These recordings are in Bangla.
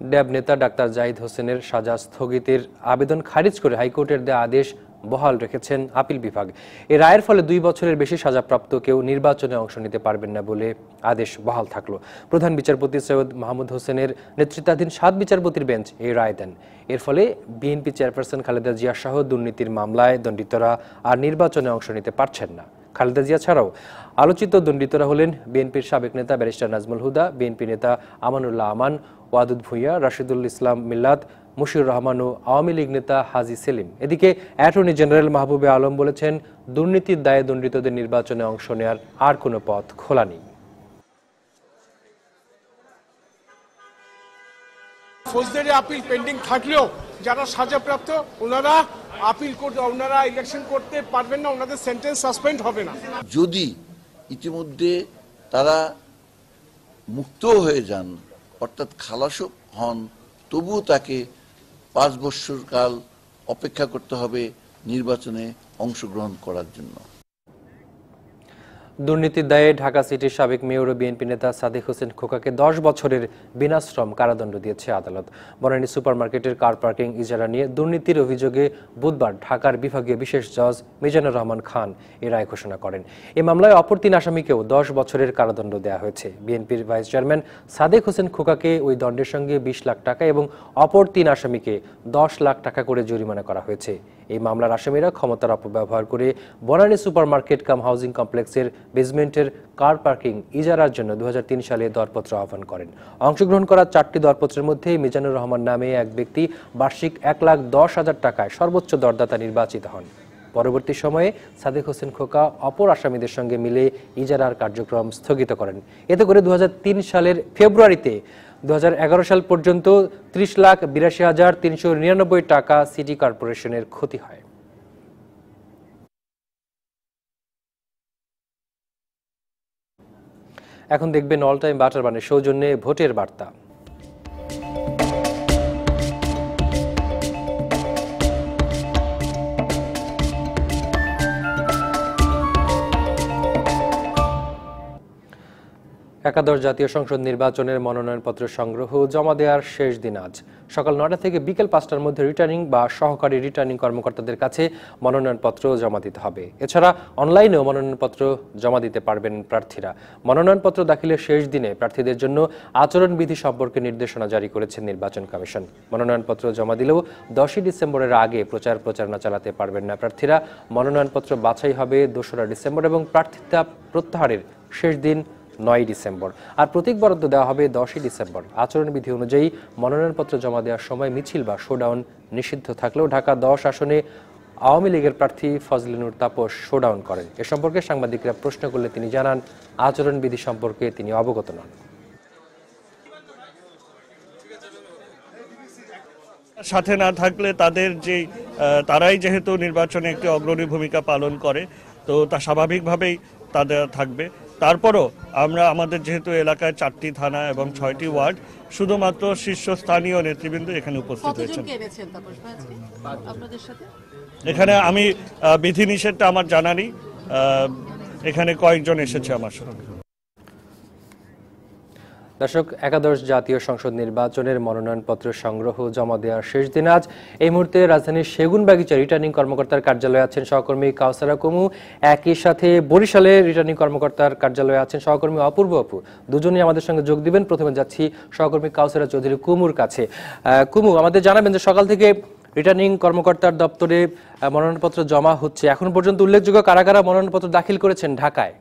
ড্যাব নেতা ডাক্তার জাহিদ হোসেনের সাজা স্থগিতের আবেদন খারিজ করে হাইকোর্টের দেয়া আদেশ বহাল রেখেছেন আপিল বিভাগ। এই রায়ের ফলে 2 বছরের বেশি সাজাপ্রাপ্ত কেউ নির্বাচনে অংশ নিতে পারবেন না বলে আদেশ বহাল থাকলো। প্রধান বিচারপতি সৈয়দ মাহমুদ হোসেনের নেতৃত্বাধীন 7 বিচারপতির বেঞ্চ এই রায় দেন। এর ফলে বিএনপি চেয়ারপারসন খালেদা জিয়া সহ দুর্নীতির মামলায় দণ্ডিতরা আর নির্বাচনে অংশ নিতে পারছেন না। খালেদা জিয়া ছাড়াও আলোচিত দণ্ডিতরা হলেন বিএনপির সাবেক নেতা ব্যারিস্টার নাজমুল হুদা, বিএনপি নেতা আমানুল্লাহ আমান, ওয়াদুদ ভূঁইয়া, রাশিদুল ইসলাম মিল্লাত, মুশিউর রহমান ও আওয়ামী লীগ নেতা হাজি সেলিম। এদিকে অ্যাটর্নি জেনারেল মাহবুবে আলম বলেছেন, দুর্নীতির দায়ে দণ্ডিতদের নির্বাচনে অংশ নেওয়ার আর কোনো পথ খোলা নেই। ফৌজদারি আপিল পেন্ডিং থাকলেও যারা সাজাপ্রাপ্ত ওনারা আপিল করতে, ওনারা ইলেকশন করতে পারবেন না, ওনাদের সেন্টেন্স সাসপেন্ড হবে না। যদি ইতিমধ্যে তারা মুক্ত হয়ে যান, অর্থাৎ খালাস হন, তবুও তাকে 5 বছর কাল অপেক্ষা করতে হবে নির্বাচনে অংশগ্রহণ করার জন্য। দুর্নীতির দায়ে ঢাকা সিটির সাবেক মেয়র ও বিএনপি নেতা সাদেক হোসেন খোকাকে 10 বছরের বিনাশ্রম কারাদণ্ড দিয়েছে আদালত। বনানী সুপারমার্কেটের কার পার্কিং ইজারা নিয়ে দুর্নীতির অভিযোগে বুধবার ঢাকার বিভাগীয় বিশেষ জজ মিজানুর রহমান খান এ রায় ঘোষণা করেন। এই মামলায় অপর 3 আসামিকেও 10 বছরের কারাদণ্ড দেওয়া হয়েছে। বিএনপির ভাইস চেয়ারম্যান সাদেক হোসেন খোকাকে ওই দণ্ডের সঙ্গে 20 লাখ টাকা এবং অপর 3 আসামিকে 10 লাখ টাকা করে জরিমানা করা হয়েছে। এই মামলার আসামিরা ক্ষমতার অপব্যবহার করে বনানী সুপারমার্কেট কাম হাউজিং কমপ্লেক্সের বেসমেন্টের কার পার্কিং ইজারার জন্য 2003 সালে দরপত্র আহ্বান করেন। অংশগ্রহণ করা 4টি দরপত্রের মধ্যে মিজানুর রহমান নামে এক ব্যক্তি বার্ষিক 1,10,000 টাকায় সর্বোচ্চ দরদাতা নির্বাচিত হন। পরবর্তী সময়ে সাদেক হোসেন খোকা অপর আসামিদের সঙ্গে মিলে ইজারার কার্যক্রম স্থগিত করেন। এতে করে 2003 সালের ফেব্রুয়ারিতে 2011 সাল পর্যন্ত 30,82,399 টাকা সিটি কর্পোরেশনের ক্ষতি হয়। এখন দেখবেন অল টাইম বাটার বানের সৌজন্যে ভোটের বার্তা। একাদশ জাতীয় সংসদ নির্বাচনের মনোনয়নপত্র সংগ্রহ জমা দেওয়ার শেষ দিন আজ সকাল 9টা থেকে বিকেল 5টার মধ্যে রিটার্নিং বা সহকারী রিটার্নিং কর্মকর্তাদের কাছে মনোনয়নপত্র জমা দিতে হবে। এছাড়া অনলাইনেও মনোনয়নপত্র জমা দিতে পারবেন প্রার্থীরা। মনোনয়নপত্র দাখিলের শেষ দিনে প্রার্থীদের জন্য আচরণবিধি সম্পর্কে নির্দেশনা জারি করেছেন নির্বাচন কমিশন। মনোনয়নপত্র জমা দিলেও 10ই ডিসেম্বরের আগে প্রচারণা চালাতে পারবেন না প্রার্থীরা। মনোনয়নপত্র বাছাই হবে 2রা ডিসেম্বর এবং প্রার্থিতা প্রত্যাহারের শেষ দিন 9 ডিসেম্বর। আর প্রতীক বরাদ্দ দেওয়া হবে 10ই ডিসেম্বর। আচরণবিধি অনুযায়ী মনোনয়নপত্র জমা দেওয়ার সময় মিছিল বা শোডাউন নিষিদ্ধ থাকলেও ঢাকা 10 আসনে আওয়ামী লীগের প্রার্থী ফজলিনুর তাপস শোডাউন করেন। এ সম্পর্কে সাংবাদিকরা প্রশ্ন করলে তিনি জানান, আচরণবিধি সম্পর্কে তিনি অবগত নন। সাথে না থাকলে তারাই যেহেতু নির্বাচনে একটি অগ্রণী ভূমিকা পালন করে, তো তা স্বাভাবিকভাবেই তাদের থাকবে। তারপরও আমরা আমাদের যেহেতু এলাকায় 4টি থানা এবং 6টি ওয়ার্ড, শুধুমাত্র শীর্ষস্থানীয় নেতৃবৃন্দ এখানে উপস্থিত হয়েছেন। এখানে আমি বিধিনিষেধটা আমার জানা নেই, এখানে কয়েকজন এসেছে আমার সঙ্গে। দর্শক, একাদশ জাতীয় সংসদ নির্বাচনের মনোনয়নপত্র সংগ্রহ জমা দেওয়ার শেষ দিন আজ। এই মুহূর্তে রাজধানীর সেগুনবাগিচা রিটার্নিং কর্মকর্তার কার্যালয়ে আছেন সহকর্মী কাউসারা কুমু, একই সাথে বরিশালে রিটার্নিং কর্মকর্তার কার্যালয়ে আছেন সহকর্মী অপূর্ব আপু। দুজনেই আমাদের সঙ্গে যোগ দিবেন। প্রথমে যাচ্ছি সহকর্মী কাউসারা চৌধুরী কুমুর কাছে। কুমু, আমাদের জানাবেন যে সকাল থেকে রিটার্নিং কর্মকর্তার দপ্তরে মনোনয়নপত্র জমা হচ্ছে, এখন পর্যন্ত উল্লেখযোগ্য কারা কারা মনোনয়নপত্র দাখিল করেছেন ঢাকায়?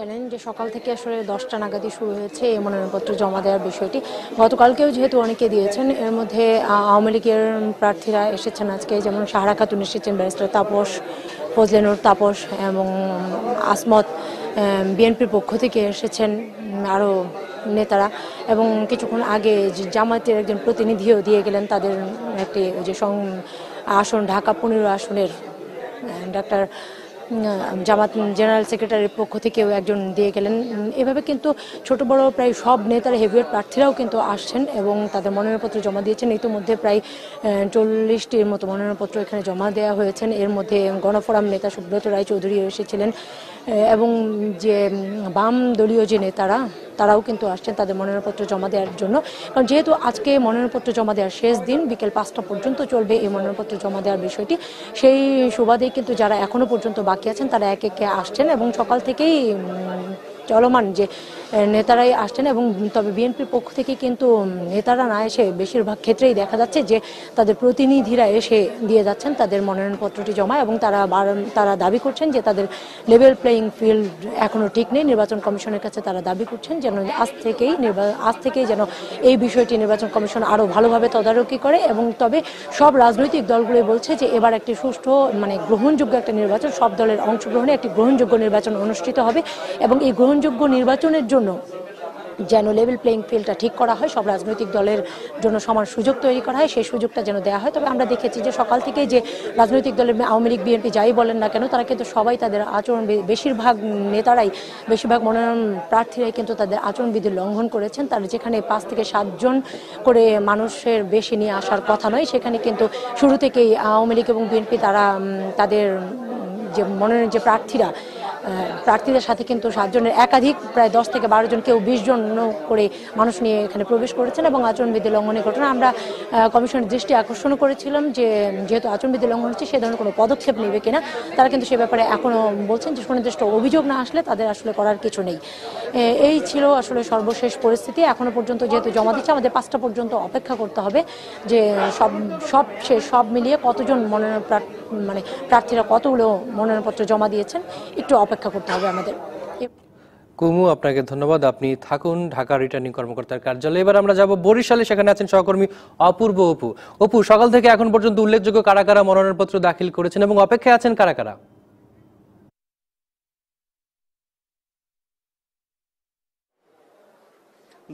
জানেন যে সকাল থেকে আসলে 10টা নাগাদই শুরু হয়েছে এই মনোনয়নপত্র জমা দেওয়ার বিষয়টি। গতকালকেও যেহেতু অনেকে দিয়েছেন, এর মধ্যে আওয়ামী লীগের প্রার্থীরা এসেছেন আজকে, যেমন সাহারা খাতুন এসেছেন, ব্যারিস্টার তাপস, ফজলিনুর তাপস এবং আসমত। বিএনপির পক্ষ থেকে এসেছেন আরও নেতারা, এবং কিছুক্ষণ আগে জামায়াতের একজন প্রতিনিধিও দিয়ে গেলেন তাদের একটি যে আসন, ঢাকা 15 আসনের ডাক্তার জামাত জেনারেল সেক্রেটারির পক্ষ থেকেও একজন দিয়ে গেলেন। এভাবে কিন্তু ছোট বড় প্রায় সব নেতারা, হেভিওয়েট প্রার্থীরাও কিন্তু আসছেন এবং তাদের মনোনয়নপত্র জমা দিয়েছেন। ইতিমধ্যে প্রায় 40টির মতো মনোনয়নপত্র এখানে জমা দেওয়া হয়েছেন। এর মধ্যে গণফোরাম নেতা সুব্রত রায়চৌধুরী এসেছিলেন এবং যে বাম দলীয় যে নেতারা তারাও কিন্তু আসছেন তাদের মনোনয়নপত্র জমা দেওয়ার জন্য। কারণ যেহেতু আজকে মনোনয়নপত্র জমা দেওয়ার শেষ দিন, বিকেল 5টা পর্যন্ত চলবে এই মনোনয়নপত্র জমা দেওয়ার বিষয়টি, সেই সুবাদে কিন্তু যারা এখনো পর্যন্ত বাকি আছেন তারা এক একে আসছেন এবং সকাল থেকেই চলমান যে নেতারাই আসছেন। এবং তবে বিএনপির পক্ষ থেকে কিন্তু নেতারা না এসে বেশিরভাগ ক্ষেত্রেই দেখা যাচ্ছে যে তাদের প্রতিনিধিরা এসে দিয়ে যাচ্ছেন তাদের মনোনয়নপত্রটি জমা, এবং তারা দাবি করছেন যে তাদের লেভেল প্লেয়িং ফিল্ড এখনো ঠিক নেই। নির্বাচন কমিশনের কাছে তারা দাবি করছেন যেন আজ থেকেই যেন এই বিষয়টি নির্বাচন কমিশন আরো ভালোভাবে তদারকি করে। এবং তবে সব রাজনৈতিক দলগুলো বলছে যে এবার একটি সুষ্ঠু গ্রহণযোগ্য একটা নির্বাচন, সব দলের অংশগ্রহণে একটি গ্রহণযোগ্য নির্বাচন অনুষ্ঠিত হবে এবং এই গ্রহণযোগ্য নির্বাচনের জন্য যেন লেভেল প্লেইং ফিল্ডটা ঠিক করা হয়, সব রাজনৈতিক দলের জন্য সমান সুযোগ তৈরি করা হয়, সেই সুযোগটা যেন দেওয়া হয়। তবে আমরা দেখেছি যে সকাল থেকে যে রাজনৈতিক দলের আওয়ামী লীগ, বিএনপি যাই বলেন না কেন, তারা কিন্তু সবাই তাদের আচরণ, বেশিরভাগ নেতারাই, বেশিরভাগ মনোনয়ন প্রার্থীরাই কিন্তু তাদের আচরণবিধি লঙ্ঘন করেছেন। তারা যেখানে 5 থেকে 7 জন করে মানুষের বেশি নিয়ে আসার কথা নয়, সেখানে কিন্তু শুরু থেকেই আওয়ামী লীগ এবং বিএনপি তারা তাদের যে মনোনয়ন যে প্রার্থীদের সাথে কিন্তু 7 জনের একাধিক প্রায় 10 থেকে 12 জন, কেউ 20 জন করে মানুষ নিয়ে এখানে প্রবেশ করেছেন এবং আচরণবিধি লঙ্ঘনের ঘটনা আমরা কমিশনের দৃষ্টি আকর্ষণ করেছিলাম যে যেহেতু আচরণবিধি লঙ্ঘন হচ্ছে সে ধরনের কোনো পদক্ষেপ নেবে কিনা। তারা কিন্তু সে ব্যাপারে এখনো বলছেন যে সুনির্দিষ্ট অভিযোগ না আসলে তাদের আসলে করার কিছু নেই। এই ছিল আসলে সর্বশেষ পরিস্থিতি। এখনো পর্যন্ত যেহেতু জমা দিচ্ছে, আমাদের 5টা পর্যন্ত অপেক্ষা করতে হবে যে সব মিলিয়ে কতজন প্রার্থীরা কতগুলো মনোনয়নপত্র জমা দিয়েছেন, একটু অপেক্ষা করতে হবে আমাদের। কুমু, আপনাকে ধন্যবাদ। আপনি থাকুন ঢাকা রিটার্নিং কর্মকর্তার কার্যালয়ে। এবার আমরা যাব বরিশালে, সেখানে আছেন সহকর্মী অপূর্ব। অপু, সকাল থেকে এখন পর্যন্ত উল্লেখযোগ্য কারা কারা মনোনয়নপত্র দাখিল করেছেন এবং অপেক্ষায় আছেন কারা কারা?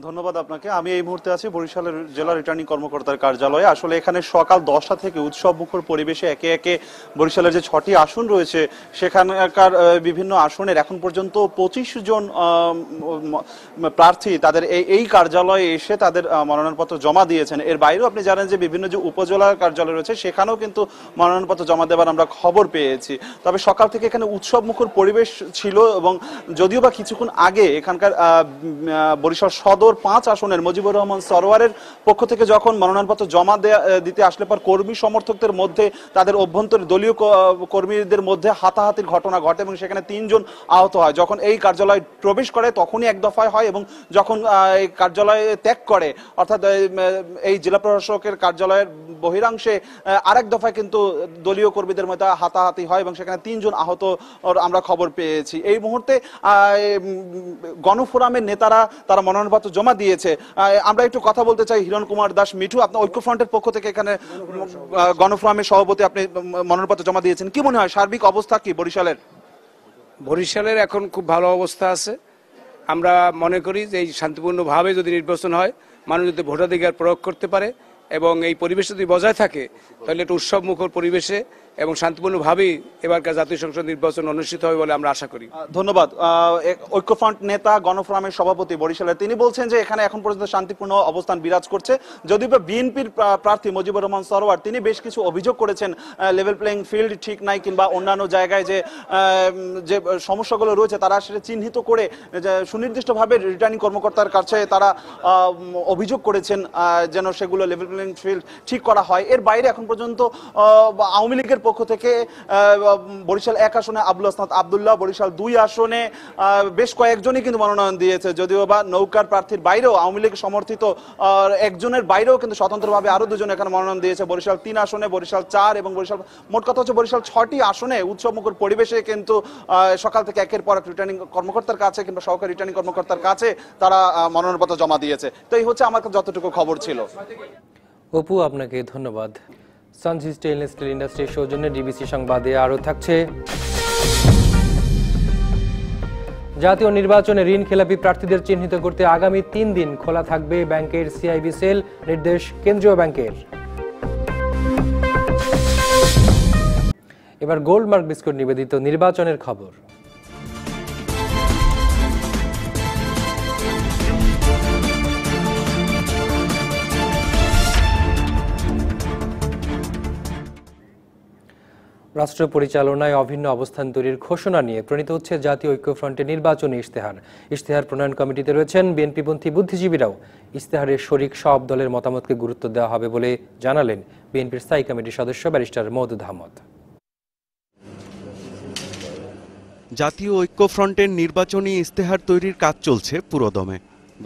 ধন্যবাদ আপনাকে। আমি এই মুহূর্তে আছি বরিশালের জেলা রিটার্নিং কর্মকর্তার কার্যালয়ে। আসলে এখানে সকাল 10টা থেকে উৎসব মুখর পরিবেশে একে একে বরিশালের যে 6টি আসন রয়েছে সেখানকার বিভিন্ন আসনের এখন পর্যন্ত 25 জন প্রার্থী তাদের এই কার্যালয়ে এসে তাদের মনোনয়নপত্র জমা দিয়েছেন। এর বাইরেও আপনি জানেন যে বিভিন্ন যে উপজেলা কার্যালয় রয়েছে সেখানেও কিন্তু মনোনয়নপত্র জমা দেওয়ার আমরা খবর পেয়েছি। তবে সকাল থেকে এখানে উৎসব মুখর পরিবেশ ছিল এবং যদিও বা কিছুক্ষণ আগে এখানকার বরিশাল সদর 5 আসনের মুজিবুর রহমান সরোয়ারের পক্ষ থেকে যখন মনোনয়নপত্র জমা দিতে আসলে পর কর্মী সমর্থকদের মধ্যে তাদের অভ্যন্তরীণ দলীয় কর্মীদের মধ্যে হাতাহাতির ঘটনা ঘটে এবং সেখানে 3 জন আহত হয়। যখন এই কার্যালয়ে প্রবেশ করে তখনই এক দফায় হয় এবং যখন এই কার্যালয়ে ত্যাগ করে, অর্থাৎ এই জেলা প্রশাসকের কার্যালয়ের বহিরাংশে আরেক দফায় কিন্তু দলীয় কর্মীদের মধ্যে হাতাহাতি হয় এবং সেখানে 3 জন আহত আমরা খবর পেয়েছি। এই মুহূর্তে গণফোরামের নেতারা তারা মনোনয়নপত্র জমা দিয়েছে। আমরা একটু কথা বলতে চাই হিরণ কুমার দাস মিঠু, আপনার ঐক্যফ্রন্টের পক্ষ থেকে এখানে গণফোরামের সভাপতি, আপনি মনোনয়নপত্র জমা দিয়েছেন। কি মনে হয় সার্বিক অবস্থা কি বরিশালের? বরিশালের এখন খুব ভালো অবস্থা আছে। আমরা মনে করি যে এই শান্তিপূর্ণভাবে যদি নির্বাচন হয়, মানুষ যদি ভোটাধিকার প্রয়োগ করতে পারে এবং এই পরিবেশ যদি বজায় থাকে তাহলে একটা উৎসব মুখর পরিবেশে এবং শান্তিপূর্ণভাবেই এবারকার জাতীয় সংসদ নির্বাচন অনুষ্ঠিত হবে বলে আমরা আশা করি। ধন্যবাদ। ঐক্যফ্রন্ট নেতা গণফোরামের সভাপতি বরিশালের, তিনি বলছেন যে এখানে এখন পর্যন্ত শান্তিপূর্ণ অবস্থান বিরাজ করছে। যদিও বিএনপির প্রার্থী মুজিবুর রহমান সরোয়ার তিনি বেশ কিছু অভিযোগ করেছেন, লেভেল প্লেইং ফিল্ড ঠিক নাই কিংবা অন্যান্য জায়গায় যে সমস্যাগুলো রয়েছে তারা সেটা চিহ্নিত করে সুনির্দিষ্টভাবে রিটার্নিং কর্মকর্তার কাছে তারা অভিযোগ করেছেন যেন সেগুলো লেভেল প্লেইং ফিল্ড ঠিক করা হয়। এর বাইরে এখন পর্যন্ত আওয়ামী লীগের পক্ষ থেকে বরিশাল 1 আসনে আবুল হাসনাত আব্দুল্লাহ, বরিশাল 2 আসনে বেশ কয়েকজনই কিন্তু মনোনয়ন দিয়েছে। যদিও বা নৌকার প্রার্থীর বাইরেও আওয়ামী লীগ সমর্থিত একজনের বাইরেও কিন্তু স্বতন্ত্রভাবে আরো 2 জন এখানে মনোনয়ন দিয়েছে। বরিশাল 3 আসনে, বরিশাল 4 এবং বরিশাল, মোট কথা হচ্ছে বরিশাল 6টি আসনে উৎসবমুখর পরিবেশে কিন্তু সকাল থেকে একের পর এক রিটার্নিং কর্মকর্তার কাছে কিংবা সহকারী রিটার্নিং কর্মকর্তার কাছে তারা মনোনয়নপত্র জমা দিয়েছে। তো এই হচ্ছে আমার কাছে যতটুকু খবর ছিল। অপু, আপনাকে ধন্যবাদ। সানজি স্টেইনলেস স্টিল ইন্ডাস্ট্রির সৌজন্যে ডিবিসি সংবাদে আরও থাকছে। জাতীয় নির্বাচনে ঋণ খেলাপি প্রার্থীদের চিহ্নিত করতে আগামী 3 দিন খোলা থাকবে ব্যাংকের সিআইবি সেল, নির্দেশ কেন্দ্রীয় ব্যাংকের। এবার গোল্ডমার্ক বিস্কুট নিবেদিত নির্বাচনের খবর। রাষ্ট্র পরিচালনায় অভিন্ন অবস্থান তৈরির ঘোষণা নিয়ে প্রণীত হচ্ছে জাতীয় ঐক্যফ্রন্টের নির্বাচনী ইশতেহার প্রণয়ন কমিটিতে রয়েছেন বিএনপিপন্থী বুদ্ধিজীবীরাও। ইশতেহারের শরিক সব দলের মতামতকে গুরুত্ব দেওয়া হবে বলে জানালেন বিএনপির স্থায়ী কমিটির সদস্য ব্যারিস্টার মওদুদ আহমদ। জাতীয় ঐক্যফ্রন্টের নির্বাচনী ইশতেহার তৈরির কাজ চলছে পুরোদমে।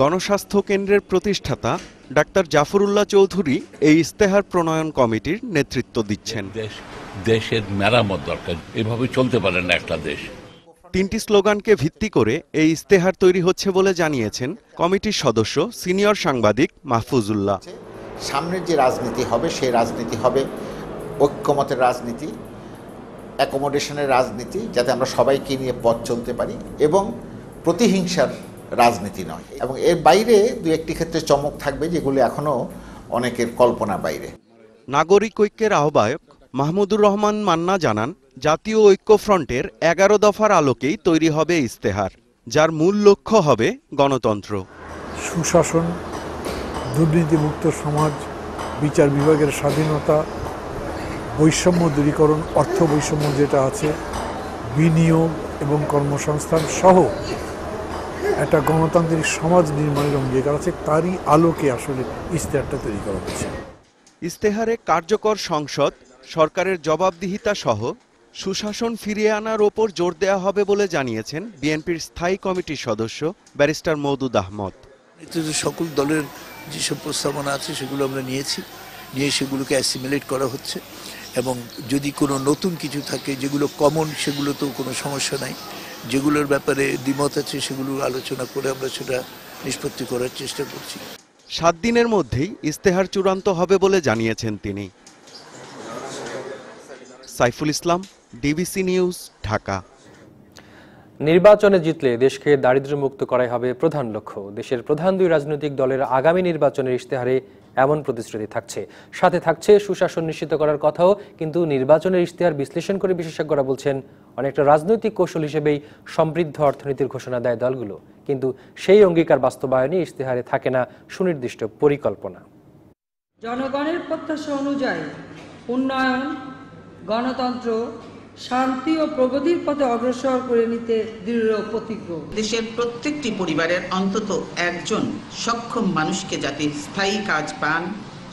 গণস্বাস্থ্য কেন্দ্রের প্রতিষ্ঠাতা ডাক্তার জাফরুল্লাহ চৌধুরী এই ইশতেহার প্রণয়ন কমিটির নেতৃত্ব দিচ্ছেন। দেশের মেরামত দরকার, এভাবে চলতে পারে না একটা দেশ। 3টি স্লোগানকে ভিত্তি করে এই ইশতেহার তৈরি হচ্ছে বলে জানিয়েছেন কমিটির সদস্য সিনিয়র সাংবাদিক মাহফুজুল্লাহ। সামনের যে রাজনীতি হবে সেই রাজনীতি হবে ঐক্যমতের রাজনীতি, অ্যাকোমোডেশনের রাজনীতি, যাতে আমরা সবাইকে নিয়ে পথ চলতে পারি, এবং প্রতিহিংসার রাজনীতি নয়। এবং এর বাইরে দু একটি ক্ষেত্রে চমক থাকবে যেগুলো এখনো অনেকের কল্পনার বাইরে। নাগরিক ঐক্যের আহ্বায়ক মাহমুদুর রহমান মান্না জানান, জাতীয় ঐক্যফ্রন্টের 11 দফার আলোকেই তৈরি হবে ইশতেহার, যার মূল লক্ষ্য হবে গণতন্ত্র, সুশাসন, দুর্নীতিমুক্ত সমাজ, বিচার বিভাগের স্বাধীনতা, বৈষম্য দূরীকরণ, অর্থ বৈষম্য যেটা আছে, বিনিয়োগ এবং কর্মসংস্থান সহ একটা গণতান্ত্রিক সমাজ নির্মাণের অঙ্গীকার আছে। তারই আলোকে আসলে ইশতেহারটা তৈরি করা হচ্ছে। ইশতেহারে কার্যকর সংসদ, সরকারের জবাবদিহিতা সহ সুশাসন ফিরিয়ে আনার ওপর জোর দেওয়া হবে বলে জানিয়েছেন বিএনপির স্থায়ী কমিটির সদস্য ব্যারিস্টার মওদুদ আহমদ। সকল দলের যেসব প্রস্তাবনা আছে সেগুলো আমরা নিয়ে সেগুলোকে অ্যাসিমিলেট করা হচ্ছে, এবং যদি কোনো নতুন কিছু থাকে যেগুলো কমন, সেগুলো তো কোনো সমস্যা নাই। যেগুলোর ব্যাপারে দ্বিমত আছে সেগুলো আলোচনা করে আমরা সেটা নিষ্পত্তি করার চেষ্টা করছি। 7 দিনের মধ্যেই ইশতেহার চূড়ান্ত হবে বলে জানিয়েছেন তিনি। Saiful Islam, DBC news, Dhaka. নির্বাচনে জিতলে দেশকে দারিদ্র্যমুক্ত করাই হবে প্রধান লক্ষ্য। দেশের প্রধান 2 রাজনৈতিক দলের আগামী নির্বাচনের ইশতেহারে এমন প্রতিশ্রুতি থাকছে। সাথে থাকছে সুশাসন নিশ্চিত করার কথাও। কিন্তু নির্বাচনের ইশতেহার বিশ্লেষণ করে বিশেষজ্ঞরা বলছেন, অনেকটা রাজনৈতিক কৌশল হিসেবেই সমৃদ্ধ অর্থনীতির ঘোষণা দেয় দলগুলো, কিন্তু সেই অঙ্গীকার বাস্তবায়নে ইশতেহারে থাকে না সুনির্দিষ্ট পরিকল্পনা। জনগণের প্রত্যাশা অনুযায়ী উন্নয়ন, গণতন্ত্র, শান্তি ও প্রগতির পথে অগ্রসর করে নিতে দৃঢ় প্রতিজ্ঞ। দেশের প্রত্যেকটি পরিবারের অন্তত একজন সক্ষম মানুষকে যাতে স্থায়ী কাজ পান,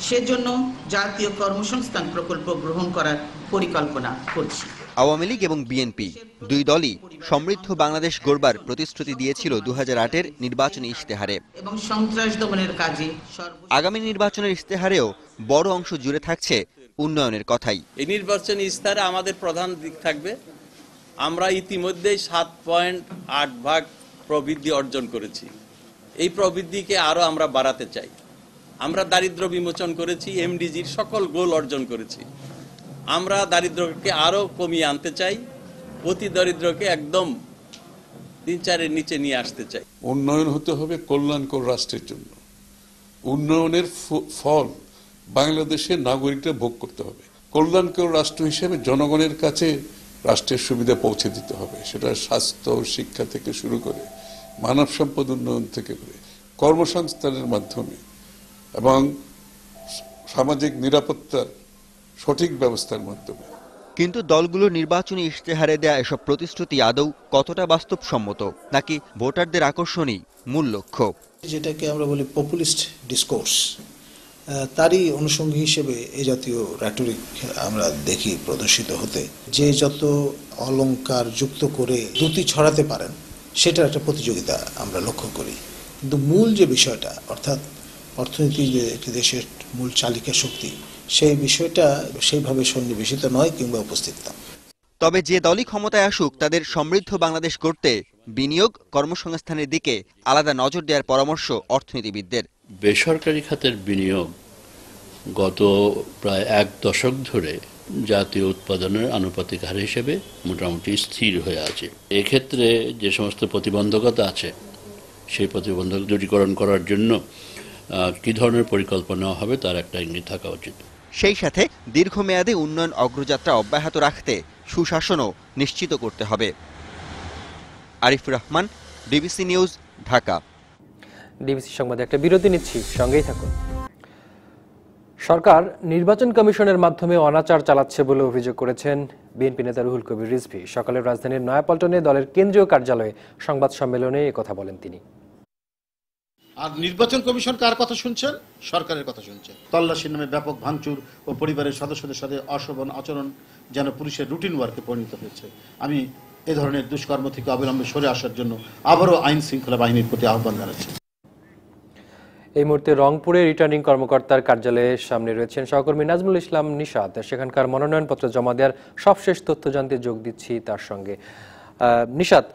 সেজন্য জাতীয় কর্মসংস্থান প্রকল্প গ্রহণ করার পরিকল্পনা করছি। আওয়ামী লীগ এবং বিএনপি 2 দলই সমৃদ্ধ বাংলাদেশ গড়বার প্রতিশ্রুতি দিয়েছিল 2008-এর নির্বাচনী ইশতেহারে, এবং সন্ত্রাস দমনের কাজে আগামী নির্বাচনের ইশতেহারেও বড় অংশ জুড়ে থাকছে উন্নয়নের কথাই। এই নির্বাচনী ইশতেহারে আমাদের প্রধান দিক থাকবে, আমরা ইতিমধ্যেই 7.8 প্রবৃদ্ধি অর্জন করেছি। এই প্রবৃদ্ধিকে আরো আমরা বাড়াতে চাই। আমরা দারিদ্র বিমোচন করেছি, এমডিজির সকল গোল অর্জন করেছি। আমরা দারিদ্রকে আরো কমিয়ে আনতে চাই, অতি দরিদ্রকে একদম 3-4-এর নিচে নিয়ে আসতে চাই। উন্নয়ন হতে হবে কল্যাণকর রাষ্ট্রের জন্য। উন্নয়নের ফল বাংলাদেশের নাগরিকরা ভোগ করতে হবে। কল্যাণকর রাষ্ট্র হিসেবে জনগণের কাছে রাষ্ট্রের সুবিধা পৌঁছে দিতে হবে। সেটা স্বাস্থ্য, শিক্ষা থেকে শুরু করে মানব সম্পদ উন্নয়ন থেকে করে কর্মসংস্থানের মাধ্যমে এবং সামাজিক নিরাপত্তার সঠিক ব্যবস্থার মাধ্যমে। কিন্তু দলগুলোর নির্বাচনী ইশতেহারে দেয়া এসব প্রতিশ্রুতি আদৌ কতটা বাস্তবসম্মত, নাকি ভোটারদের আকর্ষণই মূল লক্ষ্য? যেটাকে আমরা বলি পপুলিস্ট ডিসকোর্স, তারই অনুষঙ্গী হিসেবে এই জাতীয় র্যাটরিক আমরা দেখি প্রদর্শিত হতে। যে যত অলংকার যুক্ত করে দ্রুতি ছড়াতে পারেন সেটার একটা প্রতিযোগিতা আমরা লক্ষ্য করি। কিন্তু মূল যে বিষয়টা, অর্থাৎ অর্থনীতি যে একটি দেশের মূল চালিকা শক্তি, সেই বিষয়টা সেইভাবে সন্নিবেশিত নয় কিংবা উপস্থিত না। তবে যে দলই ক্ষমতায় আসুক, তাদের সমৃদ্ধ বাংলাদেশ গড়তে বিনিয়োগ, কর্মসংস্থানের দিকে আলাদা নজর দেওয়ার পরামর্শ অর্থনীতিবিদদের। বেসরকারি খাতের বিনিয়োগ গত প্রায় 1 দশক ধরে জাতীয় উৎপাদনের আনুপাতিক হার হিসেবে মোটামুটি স্থির হয়ে আছে। এক্ষেত্রে যে সমস্ত প্রতিবন্ধকতা আছে, সেই প্রতিবন্ধক দূরীকরণ করার জন্য কি ধরনের পরিকল্পনা হবে তার একটা ইঙ্গিত থাকা উচিত। সেই সাথে দীর্ঘমেয়াদে উন্নয়ন অগ্রযাত্রা অব্যাহত রাখতে সুশাসনও নিশ্চিত করতে হবে। Arifur Rahman, DBC news, Dhaka. DBC সংবাদে একটা বিরতি নিচ্ছি, সঙ্গেই থাকুন। সরকার নির্বাচন কমিশনের মাধ্যমে অনাচার চালাচ্ছে বলে অভিযোগ করেছেন বিএনপি নেতা রুহুল কবির রিজভী। সকালে রাজধানীর নয়াপল্টনে দলের কেন্দ্রীয় কার্যালয়ে সংবাদ সম্মেলনে একথা বলেন তিনি। আর নির্বাচন কমিশন কার কথা শুনছেন? সরকারের কথা শুনছেন। তল্লাশির নামে ব্যাপক ভাঙচুর ও পরিবারের সদস্যদের সাথে অশোভন আচরণ যেন পুলিশের রুটিন ওয়ার্কে পরিণত হয়েছে। আমি এ ধরনের দুষ্কর্ম থেকে অবিলম্বে সরে আসার জন্য আবারও আইন শৃঙ্খলা বাহিনীর প্রতি আহ্বান জানাচ্ছি। এই মুহূর্তে রংপুরে রিটার্নিং কর্মকর্তার কার্যালয়ের সামনে রয়েছেন সহকর্মী নাজমুল ইসলাম নিশাত। সেখানকার মনোনয়নপত্র জমা দেওয়ার সবশেষ তথ্য জানতে যোগ দিচ্ছি তার সঙ্গে। নিশাত,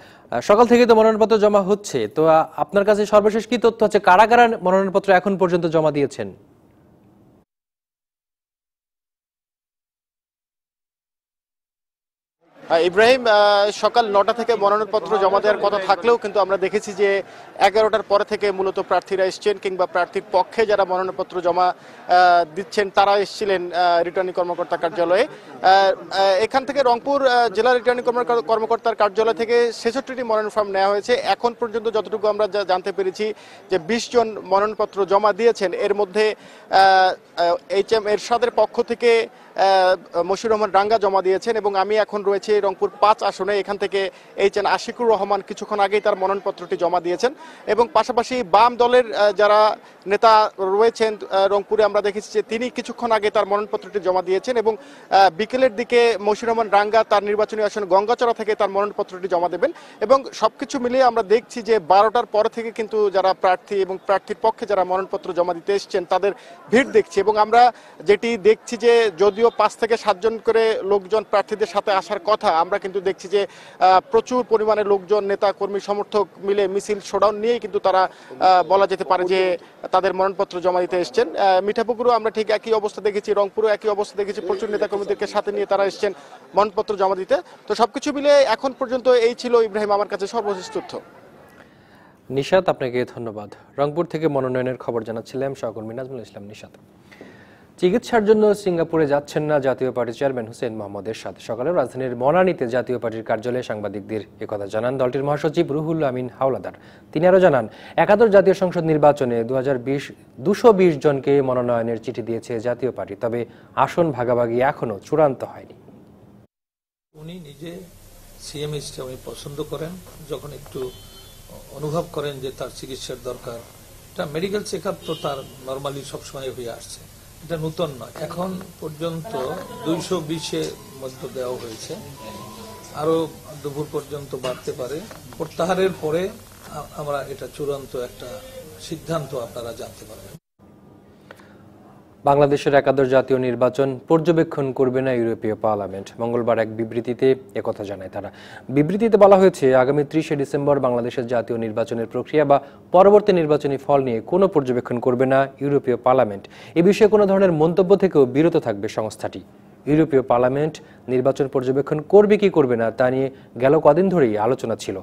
সকাল থেকে তো মনোনয়নপত্র জমা হচ্ছে, তো আপনার কাছে সর্বশেষ কি তথ্য আছে? কারা কারা মনোনয়নপত্র এখন পর্যন্ত জমা দিয়েছেন? ইব্রাহিম, সকাল 9টা থেকে মনোনয়নপত্র জমা দেওয়ার কথা থাকলেও কিন্তু আমরা দেখেছি যে 11টার পরে থেকে মূলত প্রার্থীরা এসছেন, কিংবা প্রার্থীর পক্ষে যারা মনোনয়নপত্র জমা দিচ্ছেন তারা এসেছিলেন রিটার্নিং কর্মকর্তা কার্যালয়ে। এখান থেকে রংপুর জেলা রিটার্নিং কর্মকর্তার কার্যালয় থেকে 66টি মনোনয়ন ফর্ম নেওয়া হয়েছে। এখন পর্যন্ত যতটুকু আমরা জানতে পেরেছি যে 20 জন মনোনয়নপত্র জমা দিয়েছেন। এর মধ্যে HM এরশাদের পক্ষ থেকে মশিউর রহমান রাঙ্গা জমা দিয়েছেন, এবং আমি এখন রয়েছে রংপুর 5 আসনে। এখান থেকে HN আশিকুর রহমান কিছুক্ষণ আগেই তার মনোনয়নপত্রটি জমা দিয়েছেন, এবং পাশাপাশি বাম দলের যারা নেতা রয়েছেন রংপুরে আমরা দেখেছি যে তিনি কিছুক্ষণ আগে তার মনোনয়নপত্রটি জমা দিয়েছেন, এবং বিকেলের দিকে মশিউর রহমান রাঙ্গা তার নির্বাচনী আসন গঙ্গাচড়া থেকে তার মনোনয়নপত্রটি জমা দেবেন। এবং সবকিছু মিলিয়ে আমরা দেখছি যে 12টার পরে থেকে কিন্তু যারা প্রার্থী এবং প্রার্থীর পক্ষে যারা মনোনয়নপত্র জমা দিতে এসছেন তাদের ভিড় দেখছি। এবং আমরা যেটি দেখছি যে যদিও 5 থেকে 7 জন করে লোকজন প্রার্থীদের সাথে আসার কথা, আমরা কিন্তু দেখছি যে প্রচুর পরিমাণে লোকজন, নেতা কর্মী সমর্থক মিলে মিছিল শোডাউন নিয়েই কিন্তু তারা বলা যেতে পারে যে তাদের মনোনয়নপত্র জমা দিতে এসছেন। মিঠাপুকুরও আমরা ঠিক একই অবস্থা দেখেছি, রংপুরও একই অবস্থা দেখেছি, প্রচুর নেতা কর্মীদেরকে সাথে নিয়ে তারা এসছেন মনোনয়নপত্র জমা দিতে। তো সবকিছু মিলে এখন পর্যন্ত এই ছিল ইব্রাহিম আমার কাছে সর্বশেষ তথ্য। নিশাত, আপনাকে ধন্যবাদ। রংপুর থেকে মনোনয়নের খবর জানাচ্ছিলাম সহকর্মী নাজমুল ইসলাম নিশাত। চিকিৎসার জন্য সিঙ্গাপুরে যাচ্ছেন না জাতীয় পার্টির চেয়ারম্যান হুসেইন মোহাম্মদ এরশাদ। সকালে রাজধানীর বনানীতে জাতীয় পার্টির কার্যালয়ে সাংবাদিকদের একথা জানান দলটির মহাসচিব রুহুল আমিন হাওলাদার। তিনি আরও জানান, 71 জাতীয় সংসদ নির্বাচনে 220 জনকে মনোনয়নের চিঠি দিয়েছে জাতীয় পার্টি, তবে আসন ভাগাভাগি এখনো চূড়ান্ত হয়নি। উনি নিজে সিএমএইচটা উনি পছন্দ করেন, যখন একটু অনুভব করেন যে তার চিকিৎসার দরকার। এটা মেডিকেল চেক আপ তো তার নর্মালি সবসময় হয়ে আসছে, এটা নতুন নয়। এখন পর্যন্ত 220-এর মধ্যে দেওয়া হয়েছে, আরো দুপুর পর্যন্ত বাড়তে পারে। প্রত্যাহারের পরে আমরা এটা চূড়ান্ত একটা সিদ্ধান্ত আপনারা জানতে পারবেন। বাংলাদেশের 71 জাতীয় নির্বাচন পর্যবেক্ষণ করবে না ইউরোপীয় পার্লামেন্ট। মঙ্গলবার এক বিবৃতিতে একথা জানায় তারা। বিবৃতিতে বলা হয়েছে, আগামী 30শে ডিসেম্বর বাংলাদেশের জাতীয় নির্বাচনের প্রক্রিয়া বা পরবর্তী নির্বাচনী ফল নিয়ে কোনো পর্যবেক্ষণ করবে না ইউরোপীয় পার্লামেন্ট। এ বিষয়ে কোনো ধরনের মন্তব্য থেকেও বিরত থাকবে সংস্থাটি। ইউরোপীয় পার্লামেন্ট নির্বাচন পর্যবেক্ষণ করবে কি করবে না তা নিয়ে গেল কদিন ধরেই আলোচনা ছিল।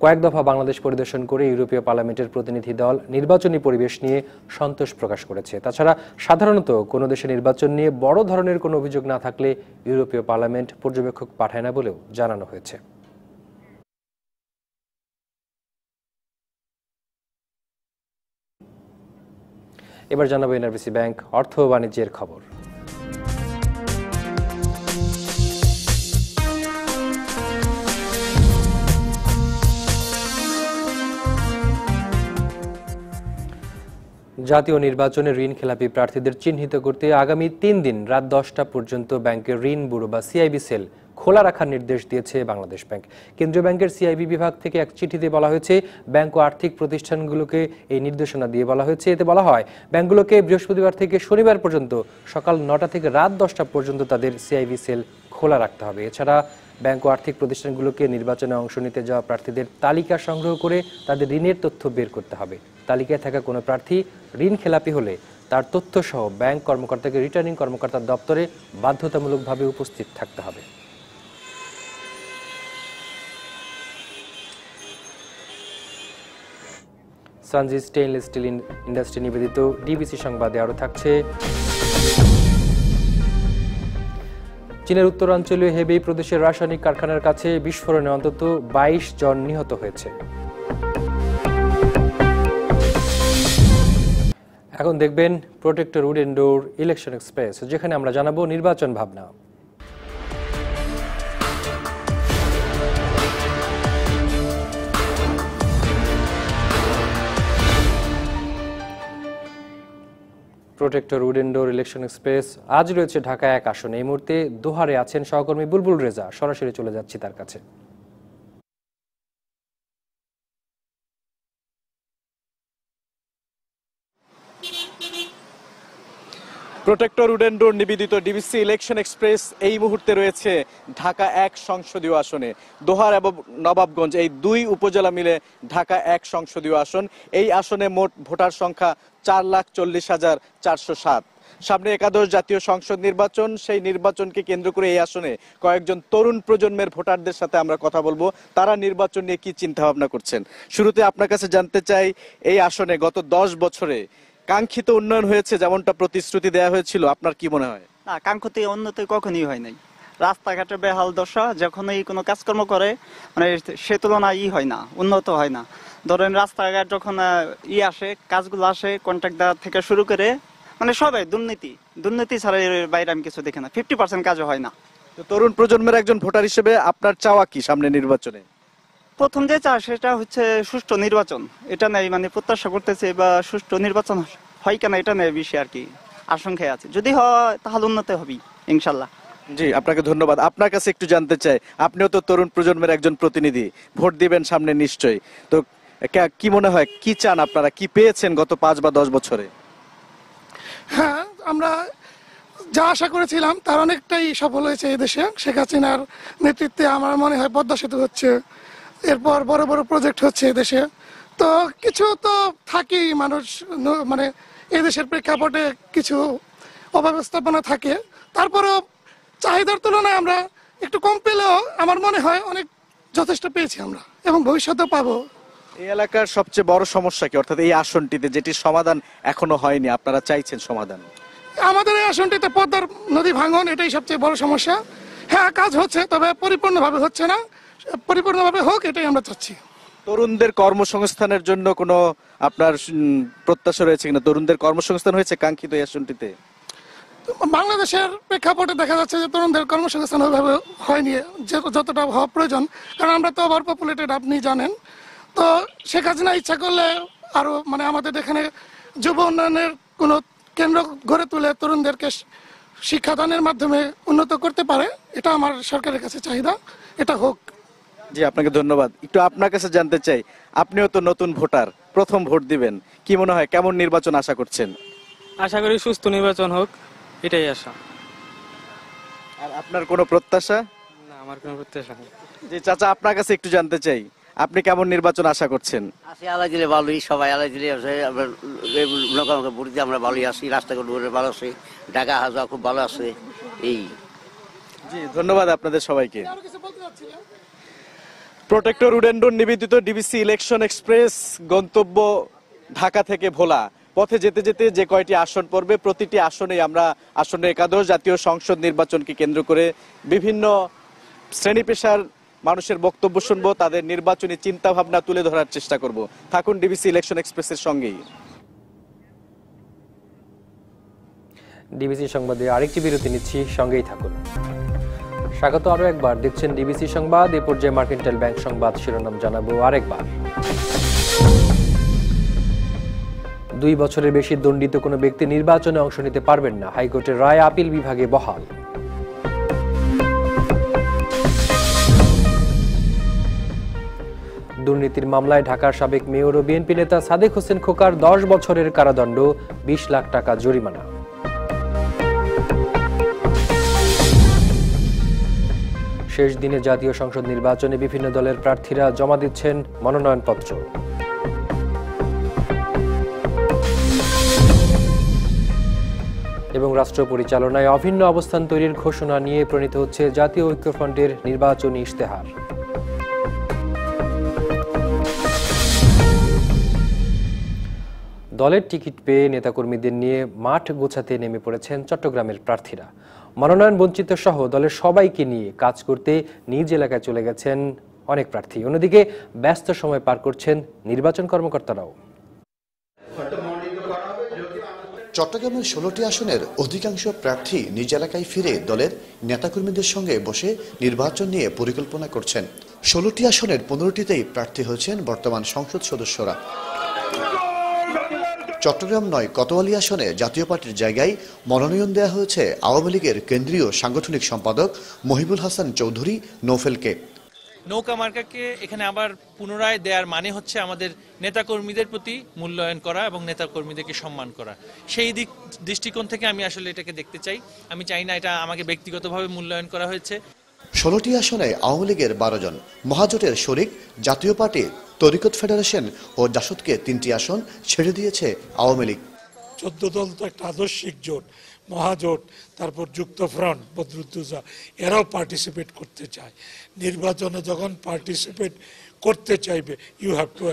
কয়েক দফা বাংলাদেশ পরিদর্শন করে ইউরোপীয় পার্লামেন্টের প্রতিনিধি দল নির্বাচনী পরিবেশ নিয়ে সন্তোষ প্রকাশ করেছে। তাছাড়া সাধারণত কোনো দেশে নির্বাচন নিয়ে বড় ধরনের কোনো অভিযোগ না থাকলে ইউরোপীয় পার্লামেন্ট পর্যবেক্ষক পাঠায় না বলেও জানানো হয়েছে। এবার জানাবো এনআরবিসি ব্যাংক অর্থ ও বাণিজ্যের খবর। জাতীয় নির্বাচনে ঋণ খেলাপি প্রার্থীদের চিহ্নিত করতে আগামী 3 দিন রাত 10টা পর্যন্ত ব্যাংকের ঋণ ব্যুরো বা সিআইবি সেল খোলা রাখার নির্দেশ দিয়েছে বাংলাদেশ ব্যাংক। কেন্দ্রীয় ব্যাংকের সিআইবি বিভাগ থেকে এক চিঠিতে বলা হয়েছে, ব্যাংক ও আর্থিক প্রতিষ্ঠানগুলোকে এই নির্দেশনা দিয়ে বলা হয়েছে। এতে বলা হয়, ব্যাংকগুলোকে বৃহস্পতিবার থেকে শনিবার পর্যন্ত সকাল 9টা থেকে রাত 10টা পর্যন্ত তাদের সিআইবি সেল খোলা রাখতে হবে। এছাড়া ব্যাংক ও আর্থিক প্রতিষ্ঠানগুলোকে নির্বাচনে অংশ নিতে যাওয়া প্রার্থীদের তালিকা সংগ্রহ করে তাদের ঋণের তথ্য বের করতে হবে। তালিকায় থাকা কোনো প্রার্থী ঋণ খেলাপি হলে তার তথ্য সহ ব্যাংক কর্মকর্তাকে রিটার্নিং কর্মকর্তার দপ্তরে বাধ্যতামূলকভাবে উপস্থিত থাকতে হবে। সানজি স্টেইনলেস স্টিল ইন্ডাস্ট্রি নিবেদিত ডিবিসি সংবাদে আরও থাকছে, চীনের উত্তরাঞ্চলীয় হেবেই প্রদেশের রাসায়নিক কারখানার কাছে বিস্ফোরণে অন্তত 22 জন নিহত হয়েছে। এখন দেখবেন protector wood and door election express, যেখানে আমরা জানাবো নির্বাচন ভাবনা। Protector wood and door election express আজ রয়েছে ঢাকা 1 আসনে। এই মুহূর্তে দোহারে আছেন সহকর্মী বুলবুল রেজা, সরাসরি চলে যাচ্ছি তার কাছে। প্রোটেক্টর উড এন্ড ডোর নিবেদিত ডিবিসি ইলেকশন এক্সপ্রেস এই মুহূর্তে রয়েছে ঢাকা 1 সংসদীয় আসনে। দোহার এবং নবাবগঞ্জ এই দুই উপজেলা মিলে ঢাকা 1 সংসদীয় আসন। এই আসনে মোট ভোটার সংখ্যা 4,40,407। সামনে একাদশ জাতীয় সংসদ নির্বাচন, সেই নির্বাচনকে কেন্দ্র করে এই আসনে কয়েকজন তরুণ প্রজন্মের ভোটারদের সাথে আমরা কথা বলবো, তারা নির্বাচন নিয়ে কি চিন্তা ভাবনা করছেন। শুরুতে আপনার কাছে জানতে চাই, এই আসনে গত 10 বছরে কাঙ্ক্ষিত উন্নয়ন হয়েছে যেমনটা প্রতিশ্রুতি দেওয়া হয়েছিল, আপনার কি মনে হয়? না, কাঙ্ক্ষিত উন্নতি কখনই হয় নাই। রাস্তাঘাটে বেহাল দশা, যখনই কোনো কাজকর্ম করে মানে সে তুলনায় হয় না, উন্নত হয় না। ধরেন রাস্তাঘাট যখন আসে, কাজগুলো আসে কন্ট্রাক্টর থেকে শুরু করে মানে সবাই দুর্নীতি ছাড়া এর বাইরে আমি কিছু দেখি না। 50% কাজও হয় না। তরুণ প্রজন্মের একজন ভোটার হিসেবে আপনার চাওয়া কি সামনে নির্বাচনে? প্রথম যে চা সেটা হচ্ছে সুষ্ঠু নির্বাচন, এটা নেই মানে প্রত্যাশা করতেছে বা সুষ্ঠু নির্বাচন হয় কেনা এটা নেই বিষয় আর কি, আশঙ্কায় আছে। যদি হয় তাহলে উন্নতি হবে ইনশাল্লাহ। জি, আপনাকে ধন্যবাদ। আপনার কাছে একটু জানতে চাই, আপনিও তো তরুণ প্রজন্মের একজন প্রতিনিধি, ভোট দিবেন সামনে নিশ্চয়ই, তো কি মনে হয়, কি চান আপনারা, কি পেয়েছেন গত 5 বা 10 বছরে? হ্যাঁ, আমরা যা আশা করেছিলাম তার অনেকটাই সফল হয়েছে এই দেশে। শেখ হাসিনার নেতৃত্বে আমার মনে হয় পদ্মা সেতু হচ্ছে, এরপর বড় বড় প্রজেক্ট হচ্ছে দেশে। তো কিছু তো থাকেই, মানুষ মানে এই দেশের প্রেক্ষাপটে কিছু অব্যবস্থাপনা থাকে, তারপরেও চাহিদার তুলনায় আমরা একটু কম পেলেও আমার মনে হয় অনেক যথেষ্ট পেয়েছি আমরা, এবং ভবিষ্যতেও পাবো। এই এলাকার সবচেয়ে বড় সমস্যা কি, অর্থাৎ এই আসনটিতে যেটির সমাধান এখনো হয়নি, আপনারা চাইছেন সমাধান? আমাদের এই আসনটিতে পদ্মার নদী ভাঙন, এটাই সবচেয়ে বড় সমস্যা। হ্যাঁ, কাজ হচ্ছে, তবে পরিপূর্ণভাবে হচ্ছে না, পরিপূর্ণভাবে হোক এটাই আমরা চাচ্ছি। তরুণদের কর্মসংস্থানের জন্য কোনো আপনার প্রত্যাশা রয়েছে কিনা? তরুণদের কর্মসংস্থান হয়েছে কাঙ্ক্ষিত এই আসনটিতে? বাংলাদেশের প্রেক্ষাপটে দেখা যাচ্ছে যে তরুণদের কর্মসংস্থান ওইভাবে হয়নি যতটা হওয়া প্রয়োজন, কারণ আমরা তো ওভার পপুলেটেড, আপনি জানেন। তো শেখ হাসিনা ইচ্ছা করলে আরো মানে আমাদের এখানে যুব উন্নয়নের কোনো কেন্দ্র গড়ে তুলে তরুণদেরকে শিক্ষাদানের মাধ্যমে উন্নত করতে পারে, এটা আমার সরকারের কাছে চাহিদা, এটা হোক। জি, আপনাকে ধন্যবাদ। একটু আপনার কাছে জানতে চাই, আপনিও তো নতুন ভোটার, প্রথম ভোট দিবেন, কি মনে হয় কেমন নির্বাচন আশা করছেন? আশা করি সুস্থ নির্বাচন হোক, এটাই আশা। আর আপনার কোনো প্রত্যাশা? না, আমার কোনো প্রত্যাশা নেই। জি চাচা, আপনার কাছে একটু জানতে চাই, আপনি কেমন নির্বাচন আশা করছেন? আসি আল্লাহ দিলে ভালোই, সবাই আল্লাহ দিলে আছে, আমরা ভোট দিয়ে আমরা ভালোই আছি, রাস্তাঘাট ভালো আছে, ঢাকা হাজা খুব ভালো আছে। এই জি, ধন্যবাদ আপনাদের সবাইকে। প্রোটেক্টর উড এন্ড ডোর নিবেদিত ডিবিসি ইলেকশন এক্সপ্রেস, গন্তব্য ঢাকা থেকে ভোলা। পথে যেতে যেতে যে কয়টি আসন পড়বে, প্রতিটি আসনে আমরা আসনে একাদশ জাতীয় সংসদ নির্বাচনকে কেন্দ্র করে বিভিন্ন শ্রেণী পেশার মানুষের বক্তব্য শুনবো, তাদের নির্বাচনী চিন্তা ভাবনা তুলে ধরার চেষ্টা করব। থাকুন ডিবিসি ইলেকশন এক্সপ্রেসের সঙ্গেই। ডিবিসি সংবাদে আরেকটি বিরতি নিচ্ছি, সঙ্গেই থাকুন। স্বাগত আরো একবার, দেখছেন ডিবিসি সংবাদ। এ পর্যায়ে মার্কেন্টাইল ব্যাংক সংবাদ শিরোনাম জানাবো আরেকবার। 2 বছরের বেশি দণ্ডিত কোনো ব্যক্তি নির্বাচনে অংশ নিতে পারবেন না, হাইকোর্টের রায় আপিল বিভাগে বহাল। দুর্নীতির মামলায় ঢাকার সাবেক মেয়র ও বিএনপি নেতা সাদেক হোসেন খোকার 10 বছরের কারাদণ্ড, 20 লাখ টাকা জরিমানা। শেষ দিনে জাতীয় সংসদ নির্বাচনে বিভিন্ন দলের প্রার্থীরা জমা দিচ্ছেন মনোনয়নপত্র। এবং রাষ্ট্র পরিচালনায় অভিন্ন অবস্থান তৈরির ঘোষণা নিয়ে প্রণীত হচ্ছে জাতীয় ঐক্যফ্রন্টের নির্বাচনী ইশতেহার। দলের টিকিট পেয়ে নেতাকর্মীদের নিয়ে মাঠ গোছাতে নেমে পড়েছেন চট্টগ্রামের প্রার্থীরা। মনোনয়ন বঞ্চিত সহ দলের সবাইকে নিয়ে কাজ করতে নিজ এলাকায় চলে গেছেন অনেক প্রার্থী। অন্যদিকে ব্যস্ত সময় পার করছেন নির্বাচন কর্মকর্তারাও। চট্টগ্রামের 16টি আসনের অধিকাংশ প্রার্থী নিজ এলাকায় ফিরে দলের নেতাকর্মীদের সঙ্গে বসে নির্বাচন নিয়ে পরিকল্পনা করছেন। 16টি আসনের 15টিতেই প্রার্থী হয়েছেন বর্তমান সংসদ সদস্যরা। চট্টগ্রাম 9 কোতোয়ালি আসনে জাতীয় পার্টির জায়গায় মনোনয়ন দেওয়া হয়েছে আওয়ামী লীগের কেন্দ্রীয় সাংগঠনিক সম্পাদক মহিবুল হাসান চৌধুরী নৌফেলকে। নৌকা মার্কাকে এখানে আবার পুনরায় দেওয়ার মানে হচ্ছে আমাদের নেতাকর্মীদের প্রতি মূল্যায়ন করা এবং নেতাকর্মীদেরকে সম্মান করা। সেই দৃষ্টিকোণ থেকে আমি আসলে এটাকে দেখতে চাই। আমি চাই না এটা আমাকে ব্যক্তিগতভাবে মূল্যায়ন করা হয়েছে। 16টি আসনে আওয়ামী লীগের 12 জন, মহাজোটের শরিক জাতীয় পার্টি, তরিকত ফেডারেশন ও জাসদকে 3টি আসন ছেড়ে দিয়েছে আওয়ামী লীগ। 14 দল তো একটা আদর্শিক জোট, মহাজোট, তারপর যুক্ত ফ্রন্ট, বদরুদ্দোজা, এরাও পার্টিসিপেট করতে চায়। নির্বাচনে যখন পার্টিসিপেট করতে চাইবে ইউ হ্যাভ টু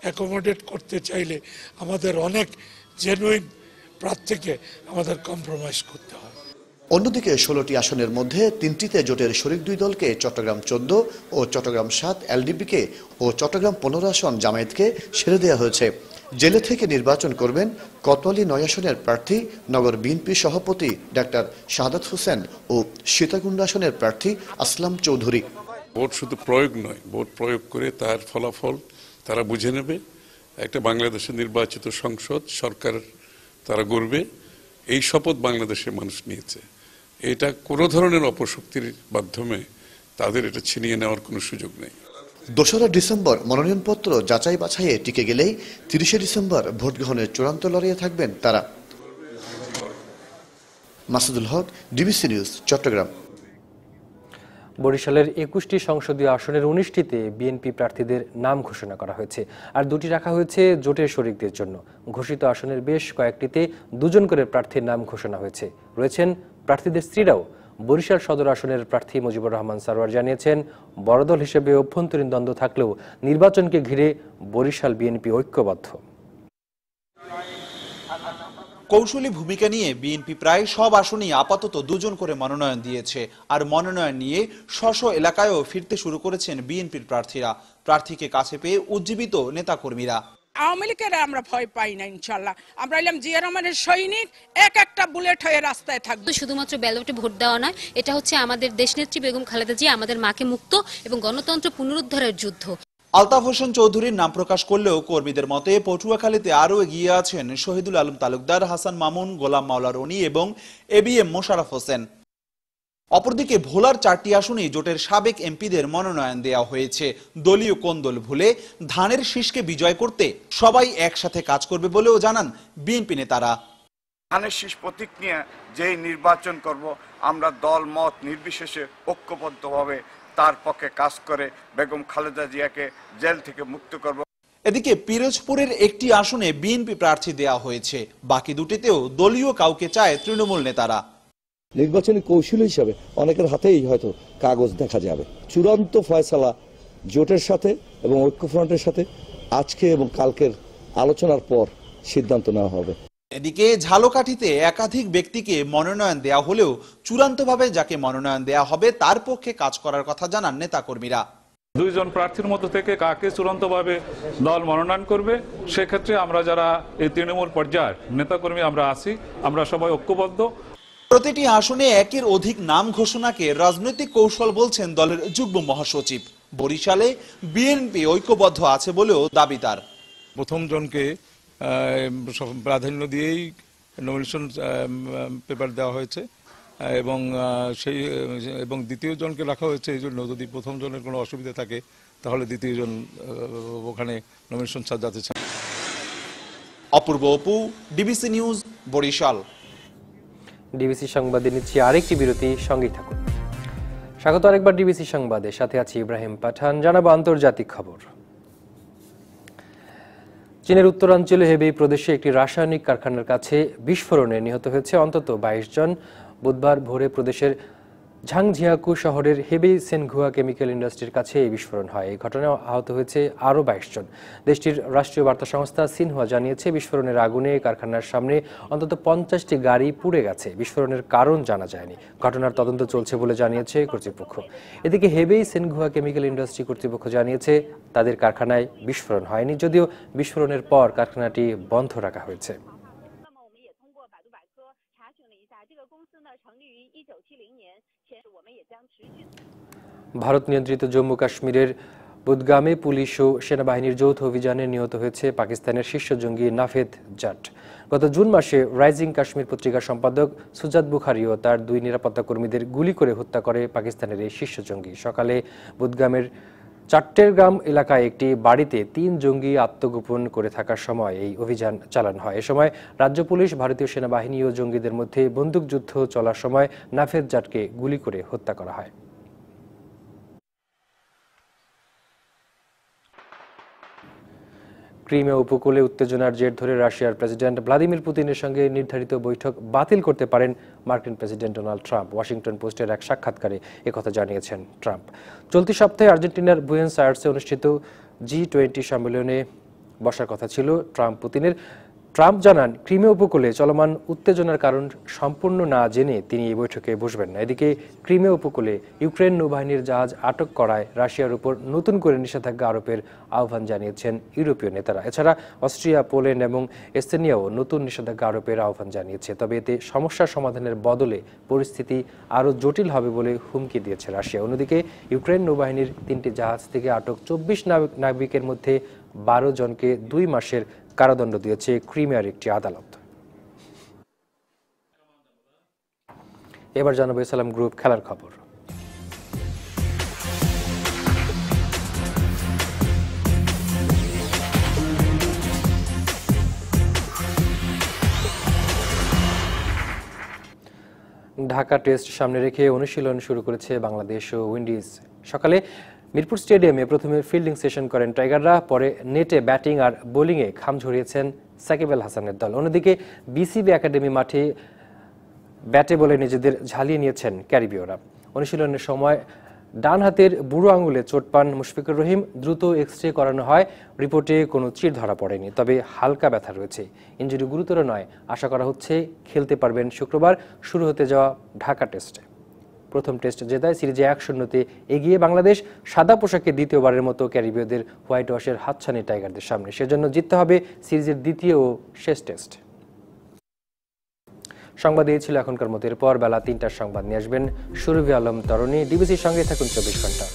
অ্যাকোমোডেট করতে চাইলে আমাদের অনেক জেনুইন প্রার্থীকে আমাদের কম্প্রোমাইজ করতে হয়। অন্যদিকে 16টি আসনের মধ্যে 3টিতে জোটের শরিক 2 দলকে চট্টগ্রাম 14 ও চট্টগ্রাম 7 এলডিপিকে ও চট্টগ্রাম 15 আসন জামায়াতকে ছেড়ে দেওয়া হয়েছে। জেলে থেকে নির্বাচন করবেন কোতোয়ালি 9 আসনের প্রার্থী নগর বিএনপি সভাপতি ডাক্তার শাহাদাত হোসেন ও সীতাকুণ্ড আসনের প্রার্থী আসলাম চৌধুরী। ভোট শুধু প্রয়োগ নয়, ভোট প্রয়োগ করে তার ফলাফল তারা বুঝে নেবে। একটা বাংলাদেশের নির্বাচিত সংসদ সরকার তারা গড়বে, এই শপথ বাংলাদেশের মানুষ নিয়েছে। এটা কোনো ধরনের অপশক্তির মাধ্যমে তাদের এটা ছিনিয়ে নেওয়ার কোনো সুযোগ নেই। 2রা ডিসেম্বর মনোনয়নপত্র যাচাই বাছাইয়ে টিকে গেলেই 30শে ডিসেম্বর ভোট গ্রহণের চূড়ান্ত লড়াইয়ে থাকবেন তারা। মাসুদুল হক, ডিবিসি নিউজ, চট্টগ্রাম। বরিশালের 21টি সংসদীয় আসনের 19টিতে বিএনপি প্রার্থীদের নাম ঘোষণা করা হয়েছে, আর 2টি রাখা হয়েছে জোটের শরিকদের জন্য। ঘোষিত আসনের বেশ কয়েকটিতে 2 জন করে প্রার্থীর নাম ঘোষণা হয়েছে। রয়েছেন প্রার্থীদের স্ত্রীরাও। বরিশাল সদর আসনের প্রার্থী মুজিবুর রহমান সারোয়ার জানিয়েছেন, বড় দল হিসেবে অভ্যন্তরীণ দ্বন্দ্ব থাকলেও নির্বাচনকে ঘিরে বরিশাল বিএনপি ঐক্যবদ্ধ। কৌশলী ভূমিকা নিয়ে বিএনপি প্রায় সব আসনেই আপাতত 2 জন করে মনোনয়ন দিয়েছে। আর মনোনয়ন নিয়ে স্ব এলাকায়ও ফিরতে শুরু করেছেন বিএনপির প্রার্থীরা। প্রার্থীকে কাছে পেয়ে উজ্জীবিত নেতাকর্মীরা। আওয়ামী লীগের আমরা ভয় পাই না, ইনশাল্লাহ আমরা এলাম জিয়া রহমানের সৈনিক, একটা বুলেট হয়ে রাস্তায় থাকবে। শুধুমাত্র ব্যালটে ভোট দেওয়া নয়, এটা হচ্ছে আমাদের দেশনেত্রী বেগম খালেদা জিয়া আমাদের মাকে মুক্ত এবং গণতন্ত্র পুনরুদ্ধারের যুদ্ধ। আলতাফ হোসেন চৌধুরীর নাম প্রকাশ করলেও কর্মীদের মতে পটুয়াখালীতে আরও এগিয়ে আছেন শহীদুল আলম তালুকদার, হাসান মামুন, গোলাম মাওলা রনি এবং এবিএম মোশাররফ হোসেন। অপরদিকে ভোলার 4টি আসনেই জোটের সাবেক এমপিদের মনোনয়ন দেওয়া হয়েছে। দলীয় কোন্দল ভুলে ধানের শীষকে বিজয় করতে সবাই একসাথে কাজ করবে বলেও জানান বিএনপি নেতারা। ধানের শীষ প্রতীক নিয়ে যেই নির্বাচন করব, আমরা দল মত নির্বিশেষে ঐক্যবদ্ধভাবে তার পক্ষে কাজ করে বেগম খালেদা জিয়াকে জেল থেকে মুক্ত করব। এদিকে পিরোজপুরের একটি আসনে বিএনপি প্রার্থী দেওয়া হয়েছে, বাকি 2টিতেও দলীয় কাউকে চায় তৃণমূল নেতারা। নির্বাচনী কৌশল হিসাবে অনেকের হাতেই হয়তো কাগজ দেখা যাবে। চূড়ান্ত ফয়সালা জোটের সাথে এবং ঐক্যফ্রন্টের সাথে আজকে এবং কালকের আলোচনার পর সিদ্ধান্ত নেওয়া হবে। এদিকে ঝালকাঠিতে একাধিক ব্যক্তিকে মনোনয়ন দেওয়া হলেও চূড়ান্তভাবে যাকে মনোনয়ন দেওয়া হবে তার পক্ষে কাজ করার কথা জানান নেতাকর্মীরা। 2 জন প্রার্থীর মধ্য থেকে কাকে চূড়ান্তভাবে দল মনোনয়ন করবে, সেক্ষেত্রে আমরা যারা এই তৃণমূল পর্যায়ের নেতাকর্মী আমরা আছি, আমরা সবাই ঐক্যবদ্ধ। প্রতিটি আসনে একের অধিক নাম ঘোষণাকে রাজনৈতিক কৌশল বলছেন দলের যুগ্ম মহাসচিব। বরিশালে বিএনপি ঐক্যবদ্ধ আছে বলেও দাবি তার। প্রথম জনকে প্রাধান্য দিয়েই নমিনেশন পেপার দেওয়া হয়েছে এবং দ্বিতীয় জনকে রাখা হয়েছে এই জন্য, যদি প্রথম জনের কোনো অসুবিধা থাকে তাহলে দ্বিতীয় জন ওখানে নমিনেশন সাজাতে চান। Apurba Apu, DBC news, Barishal. DBC সংবাদে নিচ্ছি আরেকটি বিরতি, সঙ্গেই থাকুন। স্বাগত আরেকবার ডিবিসি সংবাদে, সাথে আছি ইব্রাহিম পাঠান। জানাবো আন্তর্জাতিক খবর। চীনের উত্তরাঞ্চলে হেবেই প্রদেশে একটি রাসায়নিক কারখানার কাছে বিস্ফোরণে নিহত হয়েছে অন্তত 22 জন। বুধবার ভোরে প্রদেশের ঝাংঝিয়াকু শহরের হেবেই সেনঘুয়া কেমিক্যাল ইন্ডাস্ট্রির কাছে এই বিস্ফোরণ হয়। এই ঘটনায় আহত হয়েছে আরও 22 জন। দেশটির রাষ্ট্রীয় বার্তা সংস্থা সিনহুয়া জানিয়েছে, বিস্ফোরণের আগুনে কারখানার সামনে অন্তত 50টি গাড়ি পুড়ে গেছে। বিস্ফোরণের কারণ জানা যায়নি। ঘটনার তদন্ত চলছে বলে জানিয়েছে কর্তৃপক্ষ। এদিকে হেবেই সেনঘুয়া কেমিক্যাল ইন্ডাস্ট্রি কর্তৃপক্ষ জানিয়েছে, তাদের কারখানায় বিস্ফোরণ হয়নি, যদিও বিস্ফোরণের পর কারখানাটি বন্ধ রাখা হয়েছে। ভারত নিয়ন্ত্রিত জম্মু কাশ্মীরের বুদগামে পুলিশ ও সেনাবাহিনীর যৌথ অভিযানে নিহত হয়েছে পাকিস্তানের শীর্ষ জঙ্গি নাভেদ জাট। গত জুন মাসে রাইজিং কাশ্মীর পত্রিকার সম্পাদক সুজাত বুখারি ও তার 2 নিরাপত্তা কর্মীদের গুলি করে হত্যা করে পাকিস্তানের এই শীর্ষ জঙ্গি। সকালে বুদগামের চাট্টেরগ্রাম এলাকায় একটি বাড়িতে 3 জঙ্গি আত্মগোপন করে থাকার সময় এই অভিযান চালানো হয়। এ সময় রাজ্য পুলিশ, ভারতীয় সেনাবাহিনী ও জঙ্গিদের মধ্যে বন্দুকযুদ্ধ চলার সময় নাভেদ জাটকে গুলি করে হত্যা করা হয়। ক্রিমিয়া উপকূলে উত্তেজনার জের ধরে রাশিয়ার প্রেসিডেন্ট ভ্লাদিমির পুতিনের সঙ্গে নির্ধারিত বৈঠক বাতিল করতে পারেন মার্কিন প্রেসিডেন্ট ডোনাল্ড ট্রাম্প। ওয়াশিংটন পোস্টের এক সাক্ষাৎকারে একথা জানিয়েছেন ট্রাম্প। চলতি সপ্তাহে আর্জেন্টিনার বুয়েন্স আয়ার্সে অনুষ্ঠিত G20 সম্মেলনে বসার কথা ছিল পুতিনের। ট্রাম্প জানান, ক্রিমিয়া উপকূলে চলমান উত্তেজনার কারণ সম্পূর্ণ না জেনে তিনি এই বৈঠকে বসবেন না। এদিকে ক্রিমিয়া উপকূলে ইউক্রেন নৌবাহিনীর জাহাজ আটক করায় রাশিয়ার উপর নতুন করে নিষেধাজ্ঞা আরোপের আহ্বান জানিয়েছেন ইউরোপীয় নেতারা। এছাড়া অস্ট্রিয়া, পোল্যান্ড এবং এস্তোনিয়াও নতুন নিষেধাজ্ঞা আরোপের আহ্বান জানিয়েছে। তবে এতে সমস্যার সমাধানের বদলে পরিস্থিতি আরও জটিল হবে বলে হুমকি দিয়েছে রাশিয়া। অন্যদিকে ইউক্রেন নৌবাহিনীর 3টি জাহাজ থেকে আটক 24 নাবিকের মধ্যে 12 জনকে 2 মাসের কারাদণ্ড দিয়েছে ক্রিমিয়ার একটি আদালত। এবার জানাবো ইসলাম গ্রুপ খেলার খবর। ঢাকা টেস্ট সামনে রেখে অনুশীলন শুরু করেছে বাংলাদেশ ও উইন্ডিজ। সকালে মিরপুর স্টেডিয়ামে প্রথমে ফিল্ডিং সেশন করেন টাইগাররা, পরে নেটে ব্যাটিং আর বোলিংয়ে খাম ঝরিয়েছেন সাকিব আল হাসানের দল। অন্যদিকে বিসিবি একাডেমি মাঠে ব্যাটে বলে নিজেদের ঝালিয়ে নিয়েছেন ক্যারিবীয়রা। অনুশীলনের সময় ডান হাতের বুড়ো আঙুলে চোট পান মুশফিকুর রহিম। দ্রুত এক্স-রে করানো হয়, রিপোর্টে কোনো চির ধরা পড়েনি, তবে হালকা ব্যথা রয়েছে। ইনজুরি গুরুতর নয়, আশা করা হচ্ছে খেলতে পারবেন শুক্রবার শুরু হতে যাওয়া ঢাকা টেস্টে। প্রথম টেস্ট জেতায় সিরিজে 1-0 এগিয়ে বাংলাদেশ। সাদা পোশাকে দ্বিতীয়বারের মতো ক্যারিবীয়দের হোয়াইট ওয়াশের হাতছানি টাইগারদের সামনে। সেজন্য জিততে হবে সিরিজের দ্বিতীয় ও শেষ টেস্ট। সংবাদ এই ছিল এখনকার মতো। এরপর বেলা 3টার সংবাদ নিয়ে আসবেন সুরভি আলম তরণী। ডিবিসির সঙ্গে থাকুন 24 ঘন্টা।